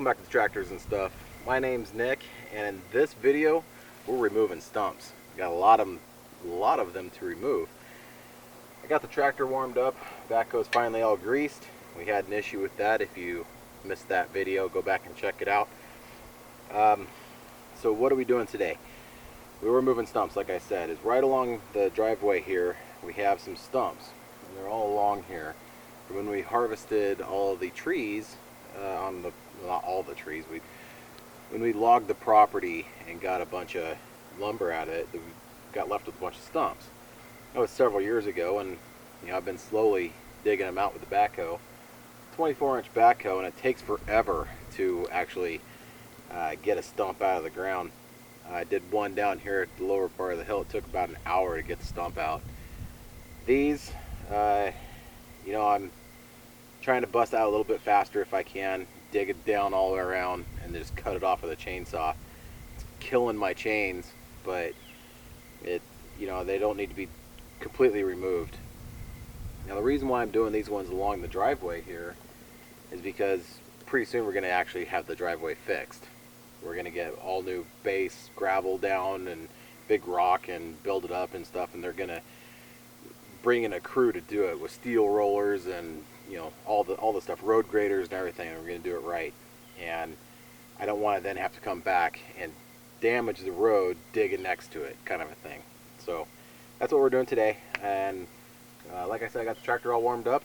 back to Tractors and Stuff. My name's Nick, and in this video we're removing stumps. Got a lot of them to remove. I got the tractor warmed up, backhoe's finally all greased. We had an issue with that. If you missed that video, go back and check it out. So what are we doing today? We're removing stumps, like I said. Is right along the driveway here we have some stumps, and they're all along here. When we harvested all of the trees, not all the trees, when we logged the property and got a bunch of lumber out of it, we got left with a bunch of stumps. That was several years ago, and I've been slowly digging them out with the backhoe. 24-inch backhoe, and it takes forever to actually get a stump out of the ground. I did one down here at the lower part of the hill. It took about an hour to get the stump out. These, I'm trying to bust out a little bit faster if I can, dig it down all the way around, and then just cut it off with a chainsaw. It's killing my chains, but they don't need to be completely removed. Now the reason why I'm doing these ones along the driveway here is because pretty soon we're going to actually have the driveway fixed. We're going to get all new base gravel down and big rock and build it up and stuff, and they're going to bring in a crew to do it with steel rollers and all the stuff, road graders and everything, and we're going to do it right. And I don't want to then have to come back and damage the road digging next to it, kind of a thing. So that's what we're doing today. And like I said, I got the tractor all warmed up,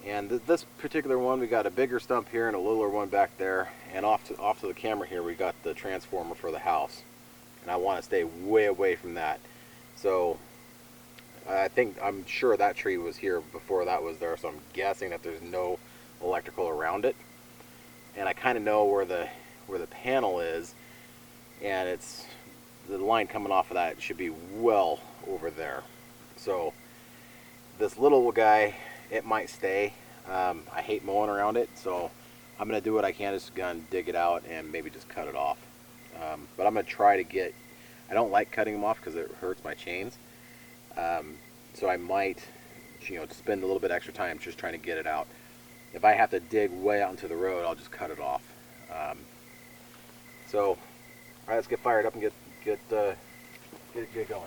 and this particular one, we got a bigger stump here and a littler one back there, and off to the camera here we got the transformer for the house, and I want to stay way away from that. So I'm sure that tree was here before that was there, so I'm guessing that there's no electrical around it. And I kind of know where the panel is, and it's the line coming off of that should be well over there. So this little guy, it might stay. I hate mowing around it, so I'm gonna do what I can, just gonna dig it out and maybe just cut it off. But I'm gonna try to I don't like cutting them off because it hurts my chains. So I might, spend a little bit extra time just trying to get it out. If I have to dig way out into the road, I'll just cut it off. So, all right, let's get fired up and get going.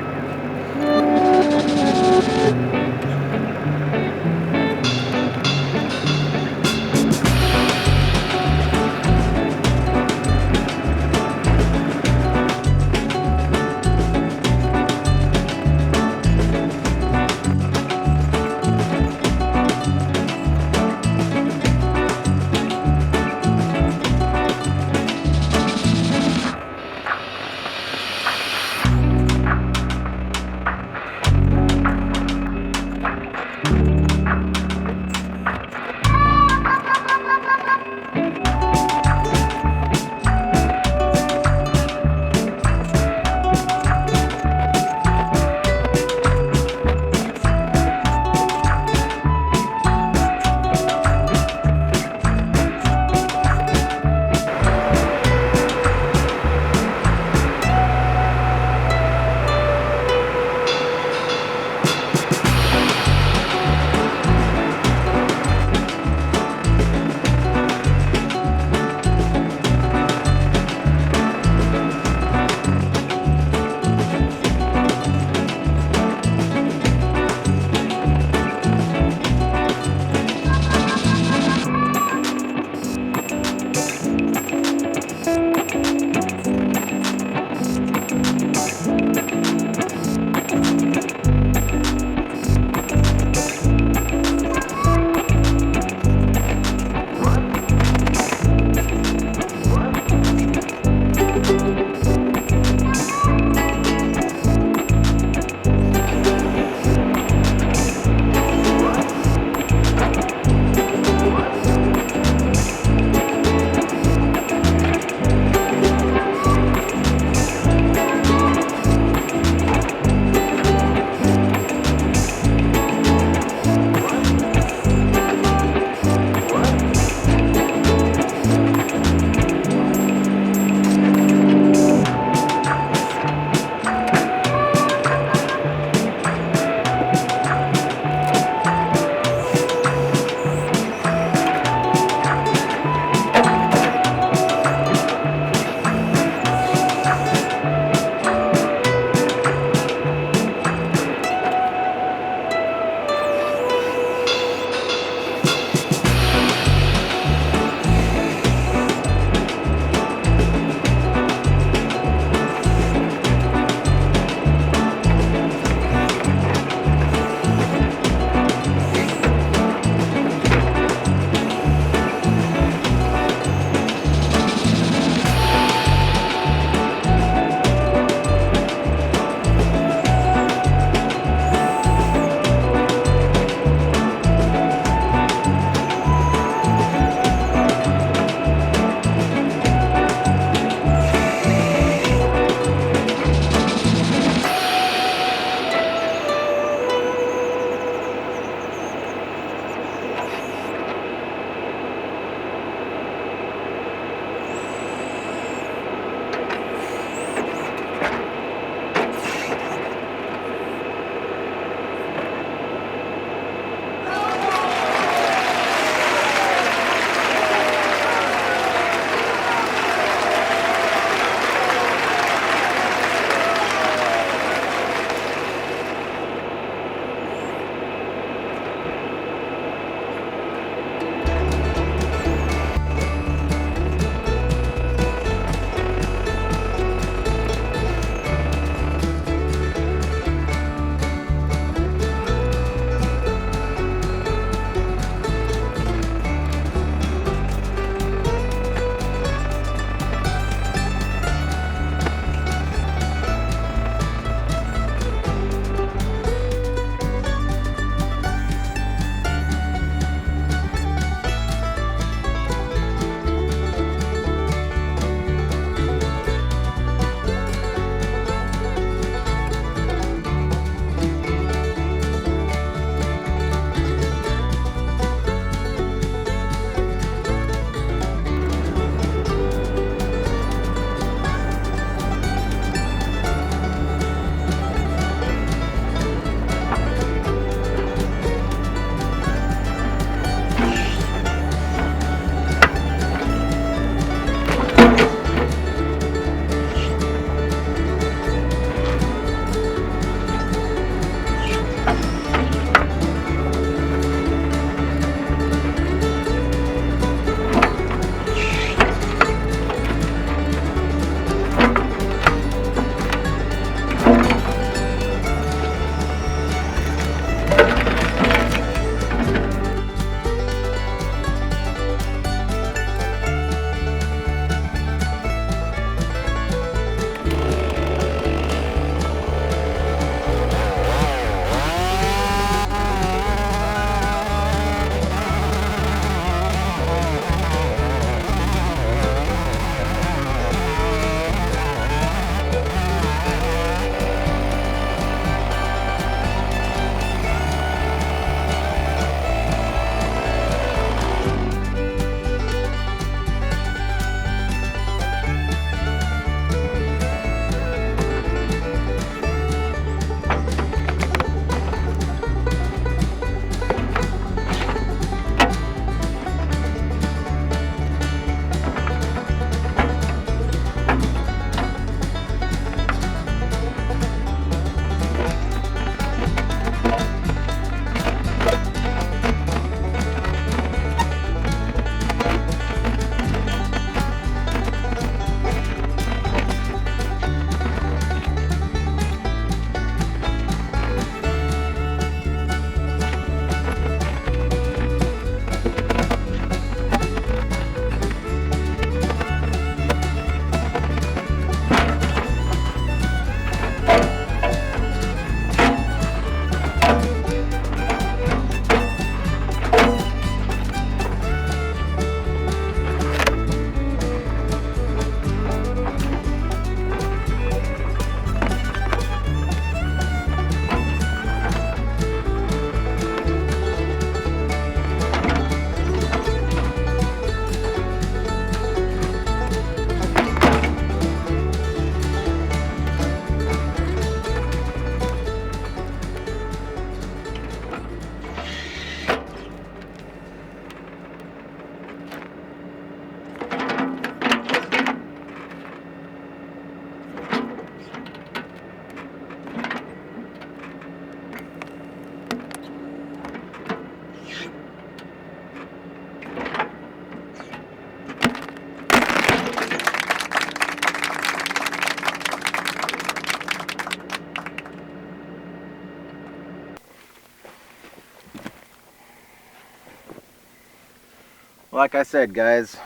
Like I said, guys,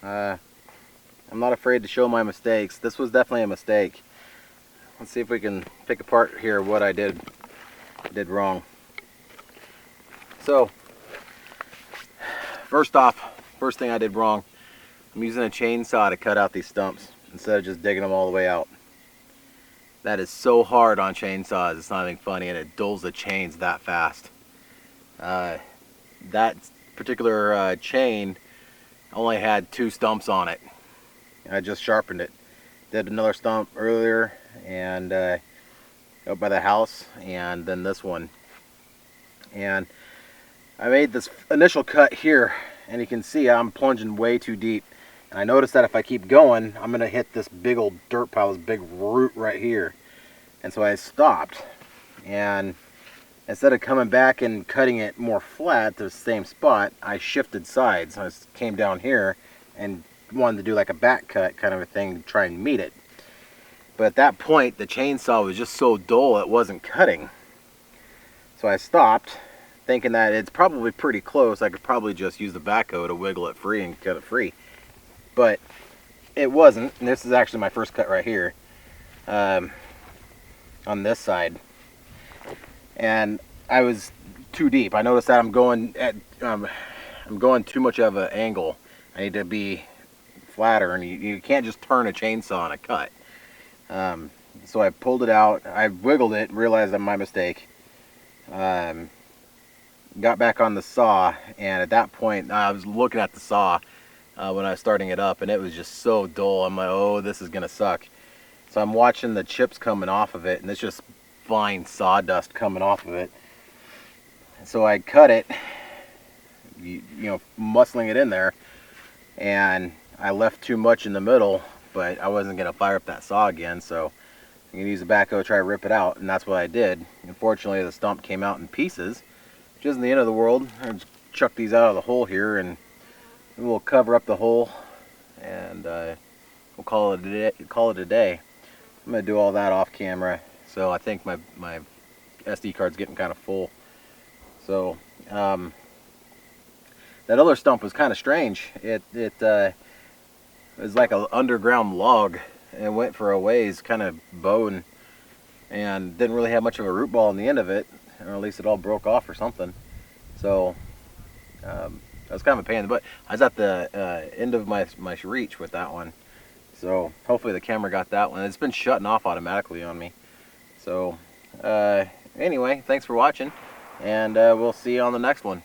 I'm not afraid to show my mistakes. This was definitely a mistake. Let's see if we can pick apart here what I did wrong. So, first thing I did wrong, I'm using a chainsaw to cut out these stumps instead of just digging them all the way out. That is so hard on chainsaws, it's not even funny, and it dulls the chains that fast. That particular chain only had 2 stumps on it. I just sharpened it. Did another stump earlier and out by the house, and then this one. And I made this initial cut here, and you can see I'm plunging way too deep. And I noticed that if I keep going, I'm going to hit this big old dirt pile, this big root right here. And so I stopped, and instead of coming back and cutting it more flat to the same spot, I shifted sides. I came down here and wanted to do like a back cut kind of a thing to try and meet it. But at that point, the chainsaw was just so dull it wasn't cutting. So I stopped, thinking that it's probably pretty close. I could probably just use the backhoe to wiggle it free and cut it free. But it wasn't, and this is actually my first cut right here on this side. And I was too deep. I noticed that I'm going too much of an angle. I need to be flatter, and you can't just turn a chainsaw on a cut. So I pulled it out, I wiggled it, realized that my mistake. Got back on the saw, and at that point I was looking at the saw when I was starting it up, and it was just so dull. I'm like, oh, this is gonna suck. So I'm watching the chips coming off of it, and it's just fine sawdust coming off of it. So I cut it, you know, muscling it in there, and I left too much in the middle, but I wasn't gonna fire up that saw again, so I'm gonna use the backhoe to try to rip it out, and that's what I did. Unfortunately, the stump came out in pieces, which isn't the end of the world. I just chuck these out of the hole here, and we'll cover up the hole, and we'll call it a day. I'm gonna do all that off camera. So I think my SD card's getting kind of full. So that other stump was kind of strange. It was like an underground log, and it went for a ways, kind of bowing, and didn't really have much of a root ball in the end of it, or at least it all broke off or something. So that was kind of a pain in the butt. I was at the end of my reach with that one, so hopefully the camera got that one. It's been shutting off automatically on me. So anyway, thanks for watching, and we'll see you on the next one.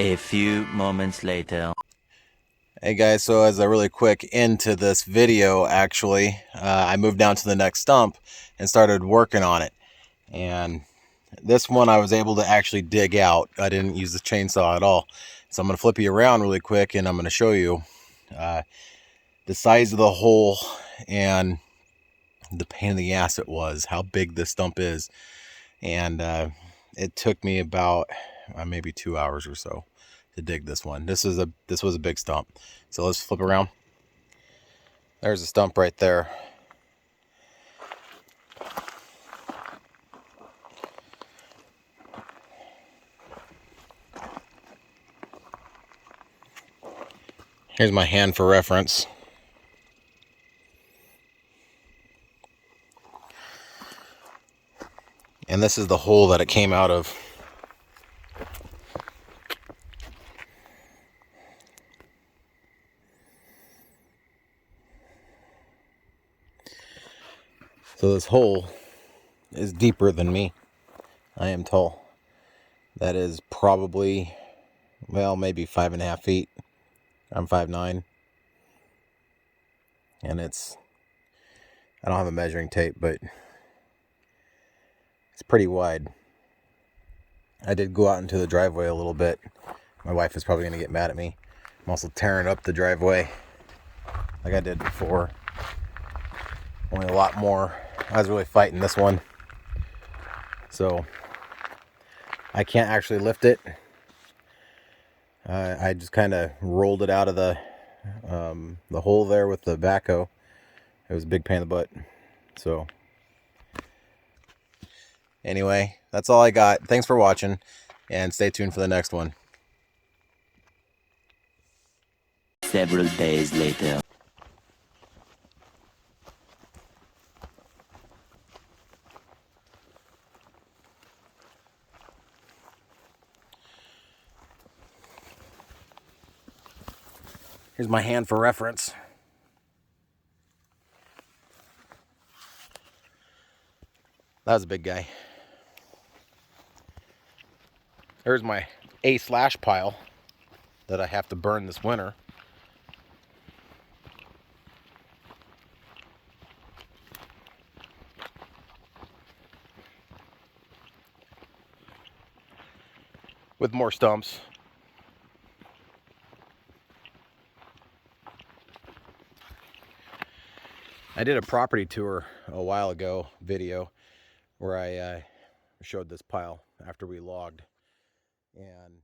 A few moments later. Hey guys, so as a really quick end to this video, actually, I moved down to the next stump and started working on it. And this one I was able to actually dig out. I didn't use the chainsaw at all. So I'm going to flip you around really quick, and I'm going to show you the size of the hole and the pain in the ass it was, how big this stump is. And it took me about maybe 2 hours or so to dig this one. This was a big stump. So let's flip around. There's a stump right there. Here's my hand for reference. And this is the hole that it came out of. So this hole is deeper than me. I am tall. That is probably, well, maybe 5.5 feet. I'm 5'9". And I don't have a measuring tape, but it's pretty wide. I did go out into the driveway a little bit. My wife is probably going to get mad at me. I'm also tearing up the driveway like I did before. Only a lot more. I was really fighting this one. So I can't actually lift it. I just kind of rolled it out of the hole there with the backhoe. It was a big pain in the butt. So Anyway, that's all I got. Thanks for watching, and stay tuned for the next one. Several days later. Here's my hand for reference. That was a big guy. There's my A-slash pile that I have to burn this winter. With more stumps. I did a property tour a while ago video where I showed this pile after we logged, and